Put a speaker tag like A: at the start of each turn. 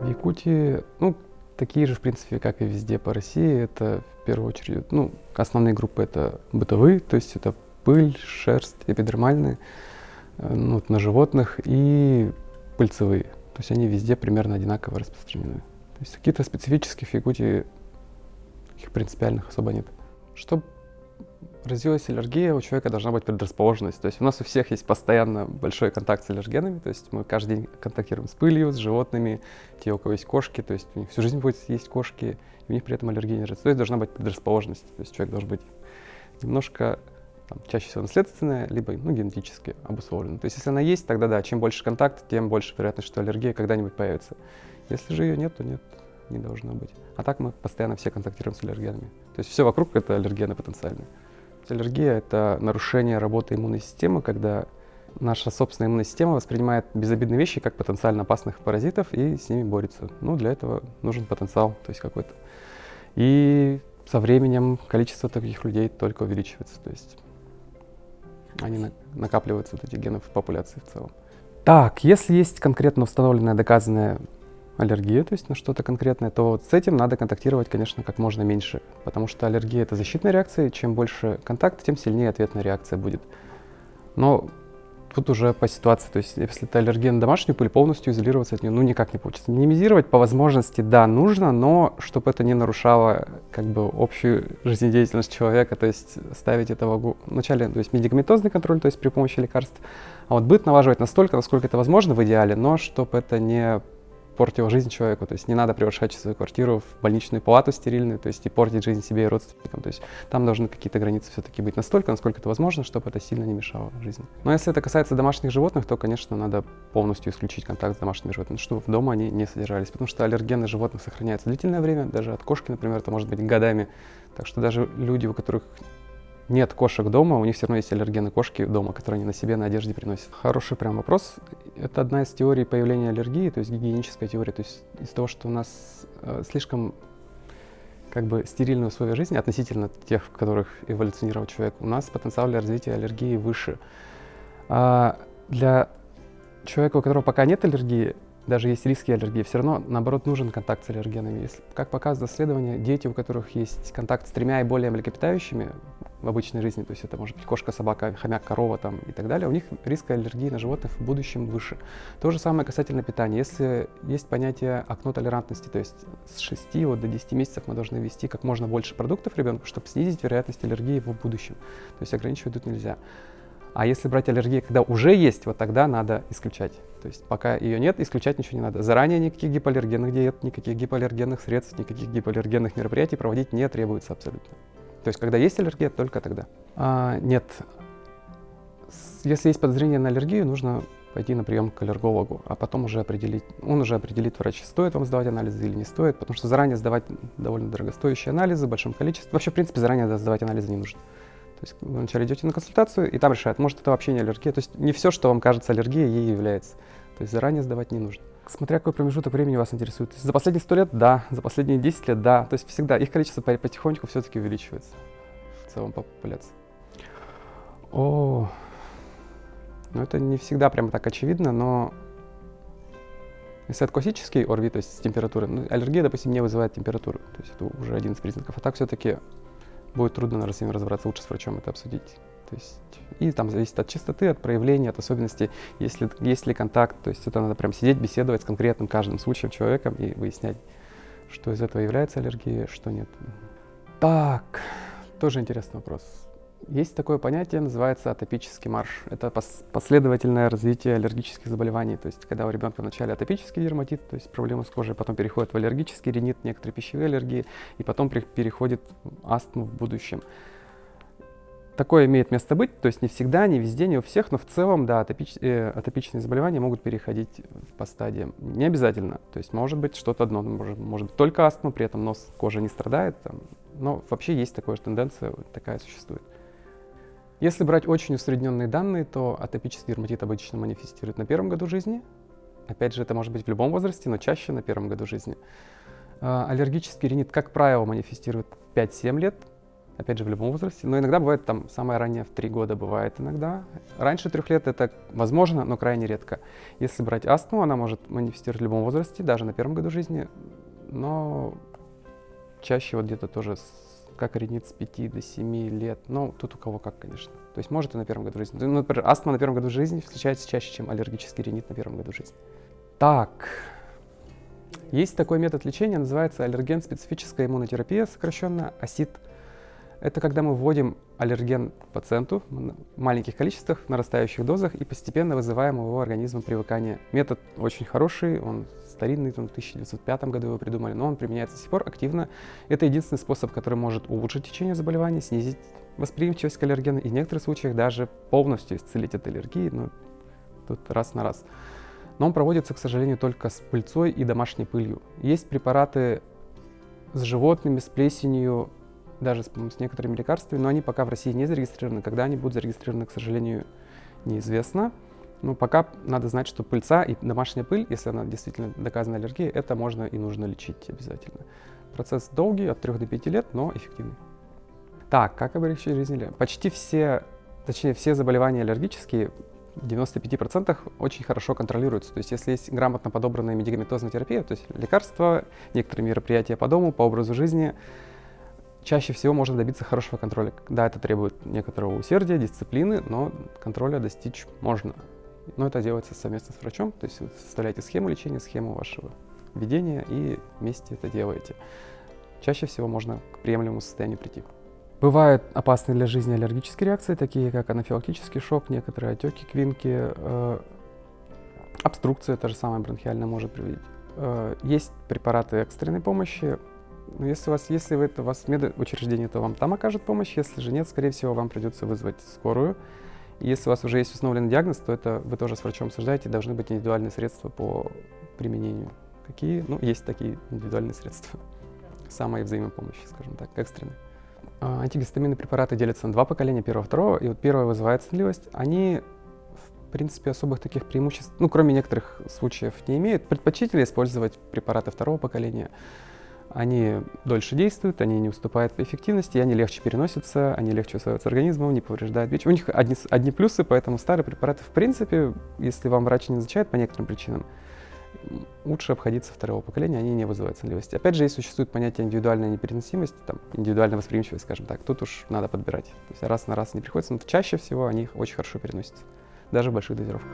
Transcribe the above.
A: В Якутии, такие же, в принципе, как и везде по России, это в первую очередь, основные группы это бытовые, то есть это пыль, шерсть, эпидермальные, на животных и пыльцевые. То есть они везде примерно одинаково распространены. То есть каких-то специфических в Якутии таких принципиальных особо нет. Чтобы развилась аллергия, у человека должна быть предрасположенность. То есть у нас у всех есть постоянно большой контакт с аллергенами, то есть мы каждый день контактируем с пылью, с животными, те, у кого есть кошки, то есть у них всю жизнь будет есть кошки, и у них при этом аллергия не развивается. То есть должна быть предрасположенность, то есть человек должен быть немножко, чаще всего наследственная, либо генетически обусловлена. То есть если она есть, тогда да, чем больше контакт, тем больше вероятность, что аллергия когда-нибудь появится. Если же ее нет, то нет, не должно быть. А так мы постоянно все контактируем с аллергенами. То есть все вокруг это аллергены потенциальные. Аллергия — это нарушение работы иммунной системы, когда наша собственная иммунная система воспринимает безобидные вещи как потенциально опасных паразитов и с ними борется. Для этого нужен потенциал, то есть какой-то. И со временем количество таких людей только увеличивается, то есть они накапливаются, вот эти гены в популяции в целом. Так, если есть конкретно установленная, доказанная аллергия, то есть на что-то конкретное, то вот с этим надо контактировать, конечно, как можно меньше, потому что аллергия — это защитная реакция, и чем больше контакта, тем сильнее ответная реакция будет. Но тут уже по ситуации, то есть если это аллергия на домашнюю пыль, полностью изолироваться от нее никак не получится. Минимизировать по возможности, да, нужно, но чтобы это не нарушало общую жизнедеятельность человека, то есть ставить это вначале, то есть медикаментозный контроль, то есть при помощи лекарств, а вот быт налаживать настолько, насколько это возможно в идеале, но чтобы это не портила жизнь человеку, то есть не надо превращать свою квартиру в больничную палату стерильную, то есть и портить жизнь себе и родственникам, то есть там должны какие-то границы все-таки быть настолько, насколько это возможно, чтобы это сильно не мешало жизни. Но если это касается домашних животных, то, конечно, надо полностью исключить контакт с домашними животными, чтобы в дома они не содержались, потому что аллергены животных сохраняются длительное время, даже от кошки, например, это может быть годами, так что даже люди, у которых нет кошек дома, у них все равно есть аллергены кошки дома, которые они на себе, на одежде приносят. Хороший прям вопрос. Это одна из теорий появления аллергии, то есть гигиеническая теория. То есть из-за того, что у нас слишком стерильные условия жизни относительно тех, в которых эволюционировал человек, у нас потенциал для развития аллергии выше. А для человека, у которого пока нет аллергии, даже есть риски аллергии, все равно, наоборот, нужен контакт с аллергенами. Как показывает исследование, дети, у которых есть контакт с 3 и более млекопитающими в обычной жизни, то есть это может быть кошка, собака, хомяк, корова и так далее, у них риск аллергии на животных в будущем выше. То же самое касательно питания. Если есть понятие окно толерантности, то есть с 6 до 10 месяцев мы должны ввести как можно больше продуктов ребенку, чтобы снизить вероятность аллергии в будущем. То есть ограничивать тут нельзя. А если брать аллергию, когда уже есть, вот тогда надо исключать. То есть пока ее нет, исключать ничего не надо. Заранее никаких гипоаллергенных диет, никаких гипоаллергенных средств, никаких гипоаллергенных мероприятий проводить не требуется абсолютно. То есть когда есть аллергия, только тогда. Нет. Если есть подозрение на аллергию, нужно пойти на прием к аллергологу, а потом он уже определит, врач, стоит вам сдавать анализы или не стоит, потому что заранее сдавать довольно дорогостоящие анализы в большом количестве. Вообще, в принципе, заранее сдавать анализы не нужно. То есть вы вначале идете на консультацию, и там решают, может, это вообще не аллергия. То есть не все, что вам кажется аллергией, ей является. То есть заранее сдавать не нужно. Смотря какой промежуток времени вас интересует. За последние 100 лет – да, за последние 10 лет – да. То есть всегда их количество потихоньку все-таки увеличивается в целом по популяции. Это не всегда прямо так очевидно, но если это классический ОРВИ, то есть с температурой, аллергия, допустим, не вызывает температуру. То есть это уже один из признаков. А так все-таки будет трудно, наверное, с ним разобраться, лучше с врачом это обсудить. То есть, и там зависит от частоты, от проявления, от особенностей, есть ли контакт. То есть это надо прям сидеть, беседовать с конкретным каждым случаем человеком и выяснять, что из этого является аллергией, что нет. Так, тоже интересный вопрос. Есть такое понятие, называется атопический марш. Это последовательное развитие аллергических заболеваний. То есть когда у ребенка вначале атопический дерматит, то есть проблемы с кожей, потом переходит в аллергический ринит, некоторые пищевые аллергии, и потом переходит в астму в будущем. Такое имеет место быть, то есть не всегда, не везде, не у всех, но в целом, да, атопичные заболевания могут переходить по стадиям. Не обязательно, то есть может быть что-то одно, может быть только астма, при этом нос, кожа не страдает, но вообще есть такая тенденция, такая существует. Если брать очень усредненные данные, то атопический дерматит обычно манифестирует на 1-м году жизни. Опять же, это может быть в любом возрасте, но чаще на 1-м году жизни. Аллергический ринит, как правило, манифестирует 5-7 лет. опять же, в любом возрасте. Но иногда бывает там самое раннее в 3 года бывает иногда. Раньше 3 лет это возможно, но крайне редко. Если брать астму, она может манифестировать в любом возрасте, даже на 1-м году жизни, но чаще вот где-то тоже как ринит с 5 до 7 лет. Ну, тут у кого как, конечно. То есть может и на 1-м году жизни. Ну, например, астма на 1-м году жизни встречается чаще, чем аллергический ринит на 1-м году жизни. Так, есть такой метод лечения, называется аллерген-специфическая иммунотерапия, сокращенно АСИТ. Это когда мы вводим аллерген пациенту в маленьких количествах, в нарастающих дозах и постепенно вызываем у его организма привыкание. Метод очень хороший, он старинный, в 1905 году его придумали, но он применяется до сих пор активно. Это единственный способ, который может улучшить течение заболевания, снизить восприимчивость к аллергену и в некоторых случаях даже полностью исцелить от аллергии, но тут раз на раз. Но он проводится, к сожалению, только с пыльцой и домашней пылью. Есть препараты с животными, с плесенью, даже с некоторыми лекарствами, но они пока в России не зарегистрированы. Когда они будут зарегистрированы, к сожалению, неизвестно. Но пока надо знать, что пыльца и домашняя пыль, если она действительно доказана аллергия, это можно и нужно лечить обязательно. Процесс долгий, от 3 до 5 лет, но эффективный. Так, как облегчить жизнь? Почти все, точнее все заболевания аллергические, в 95% очень хорошо контролируются. То есть если есть грамотно подобранная медикаментозная терапия, то есть лекарства, некоторые мероприятия по дому, по образу жизни, чаще всего можно добиться хорошего контроля. Да, это требует некоторого усердия, дисциплины, но контроля достичь можно. Но это делается совместно с врачом, то есть вы составляете схему лечения, схему вашего ведения и вместе это делаете. Чаще всего можно к приемлемому состоянию прийти. Бывают опасные для жизни аллергические реакции, такие как анафилактический шок, некоторые отеки, квинки, обструкция, та же самая бронхиальная может приводить. Есть препараты экстренной помощи. Но если у вас в медучреждении, то вам там окажут помощь. Если же нет, скорее всего, вам придется вызвать скорую. И если у вас уже есть установленный диагноз, то это вы тоже с врачом обсуждаете, должны быть индивидуальные средства по применению. Какие? Ну, есть такие индивидуальные средства самой взаимопомощи, скажем так, экстренной. Антигистаминные препараты делятся на 2 поколения, первого и второго. И вот первое вызывает сонливость. Они, в принципе, особых таких преимуществ, ну, кроме некоторых случаев, не имеют. Предпочтительно использовать препараты второго поколения. Они дольше действуют, они не уступают по эффективности, и они легче переносятся, они легче усваиваются организмом, не повреждают печень. У них одни плюсы, поэтому старые препараты, в принципе, если вам врач не назначает по некоторым причинам, лучше обходиться второго поколения, они не вызывают сонливости. Опять же, если существует понятие индивидуальной непереносимости, там, индивидуальная восприимчивость, скажем так, тут уж надо подбирать. То есть раз на раз не приходится, но чаще всего они очень хорошо переносятся, даже в больших дозировках.